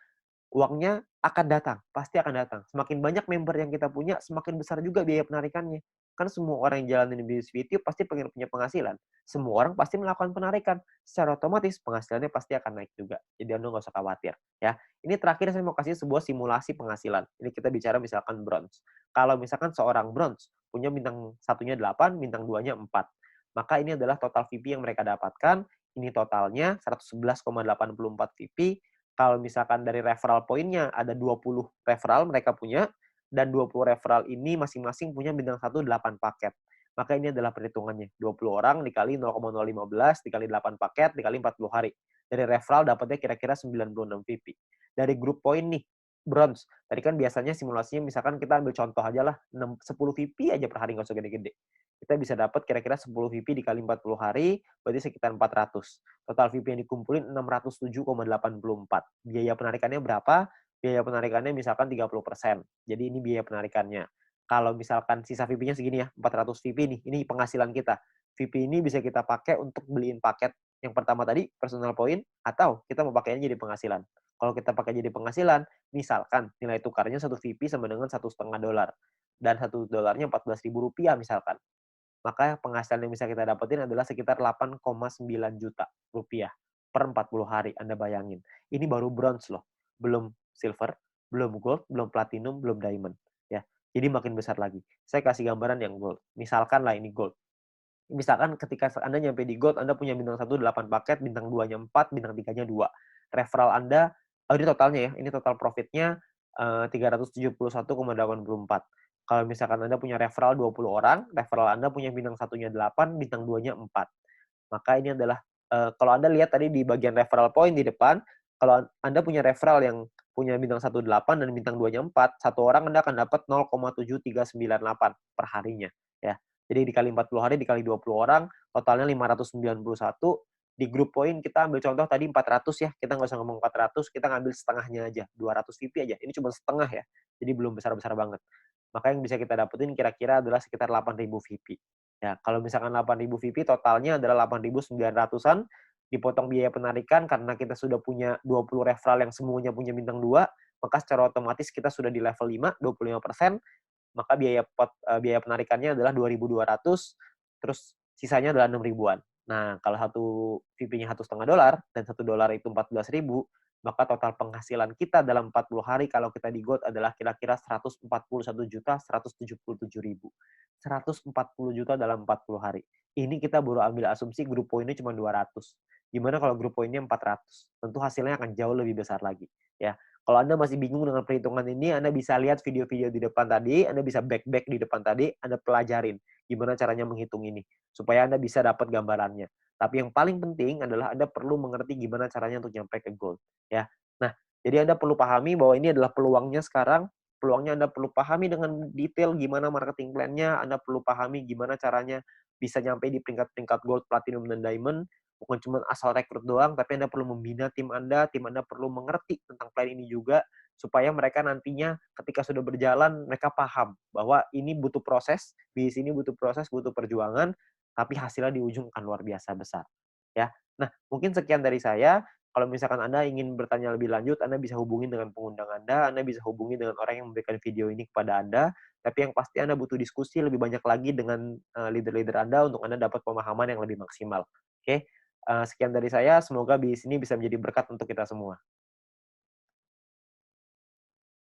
uangnya akan datang, pasti akan datang. Semakin banyak member yang kita punya, semakin besar juga biaya penarikannya. Kan semua orang yang jalanin bisnis video pasti pengen punya penghasilan. Semua orang pasti melakukan penarikan. Secara otomatis penghasilannya pasti akan naik juga. Jadi Anda nggak usah khawatir. Ya, ini terakhir saya mau kasih sebuah simulasi penghasilan. Ini kita bicara misalkan bronze. Kalau misalkan seorang bronze punya bintang satunya 8, bintang 2-nya 4. Maka ini adalah total VP yang mereka dapatkan. Ini totalnya 111,84 VP. Kalau misalkan dari referral poinnya ada 20 referral mereka punya, dan 20 referral ini masing-masing punya bintang 1 8 paket. Maka ini adalah perhitungannya. 20 orang dikali 0,015 dikali 8 paket dikali 40 hari. Dari referral dapatnya kira-kira 96 VP. Dari grup poin nih, bronze. Tadi kan biasanya simulasinya misalkan kita ambil contoh aja lah, 10 VP aja per hari, nggak usah gede-gede. Kita bisa dapat kira-kira 10 VP dikali 40 hari, berarti sekitar 400. Total VP yang dikumpulin 607,84. Biaya penarikannya berapa? Biaya penarikannya misalkan 30%. Jadi ini biaya penarikannya. Kalau misalkan sisa VP-nya segini ya, 400 VP nih, ini penghasilan kita. VP ini bisa kita pakai untuk beliin paket yang pertama tadi, personal point, atau kita mau pakainya jadi penghasilan. Kalau kita pakai jadi penghasilan, misalkan nilai tukarnya satu VP sama dengan $1,5, dan $1 Rp14.000 misalkan. Maka penghasilan yang bisa kita dapetin adalah sekitar 8,9 juta rupiah per 40 hari. Anda bayangin. Ini baru bronze loh. Belum silver, belum gold, belum platinum, belum diamond. Ya. Jadi makin besar lagi. Saya kasih gambaran yang gold. Misalkan lah ini gold. Misalkan ketika Anda nyampe di gold, Anda punya bintang 1 8 paket, bintang 2-nya 4, bintang 3-nya 2. Referral Anda, ini totalnya ya, ini total profitnya 371,84. Kalau misalkan Anda punya referral 20 orang, referral Anda punya bintang 1-nya 8, bintang 2-nya 4. Maka ini adalah, kalau Anda lihat tadi di bagian referral point di depan, kalau Anda punya referral yang punya bintang 1 8 dan bintang 2-nya 4, satu orang Anda akan dapat 0,7398 per harinya. Ya. Jadi dikali 40 hari, dikali 20 orang, totalnya 591. Di grup poin kita ambil contoh tadi 400 ya, kita nggak usah ngomong 400, kita ngambil setengahnya aja, 200 VP aja. Ini cuma setengah ya, jadi belum besar-besar banget. Maka yang bisa kita dapetin kira-kira adalah sekitar 8.000 VP. Ya, kalau misalkan 8.000 VP, totalnya adalah 8.900-an, dipotong biaya penarikan karena kita sudah punya 20 referral yang semuanya punya bintang 2, maka secara otomatis kita sudah di level 5, 25%, maka biaya penarikannya adalah 2.200, terus sisanya adalah 6 ribuan. Nah, kalau satu VP-nya $1,5 dan $1 itu 14.000, maka total penghasilan kita dalam 40 hari kalau kita di gold adalah kira-kira 141.177.000. 140 juta dalam 40 hari. Ini kita baru ambil asumsi grup poinnya cuma 200. Gimana kalau grup poinnya 400? Tentu hasilnya akan jauh lebih besar lagi. Ya, kalau Anda masih bingung dengan perhitungan ini, Anda bisa lihat video-video di depan tadi, Anda bisa back di depan tadi, Anda pelajarin gimana caranya menghitung ini, supaya Anda bisa dapat gambarannya. Tapi yang paling penting adalah Anda perlu mengerti gimana caranya untuk nyampe ke goal. Ya. Nah, jadi Anda perlu pahami bahwa ini adalah peluangnya sekarang, peluangnya Anda perlu pahami dengan detail gimana marketing plan-nya, Anda perlu pahami gimana caranya bisa nyampe di peringkat-peringkat gold, platinum, dan diamond, bukan cuma asal rekrut doang, tapi Anda perlu membina tim Anda perlu mengerti tentang plan ini juga, supaya mereka nantinya ketika sudah berjalan, mereka paham bahwa ini butuh proses, di sini butuh proses, butuh perjuangan, tapi hasilnya di ujung akan luar biasa besar. Ya. Nah, mungkin sekian dari saya. Kalau misalkan Anda ingin bertanya lebih lanjut, Anda bisa hubungi dengan pengundang Anda bisa hubungi dengan orang yang memberikan video ini kepada Anda, tapi yang pasti Anda butuh diskusi lebih banyak lagi dengan leader-leader Anda untuk Anda dapat pemahaman yang lebih maksimal. Oke? Sekian dari saya, semoga bisnis ini bisa menjadi berkat untuk kita semua.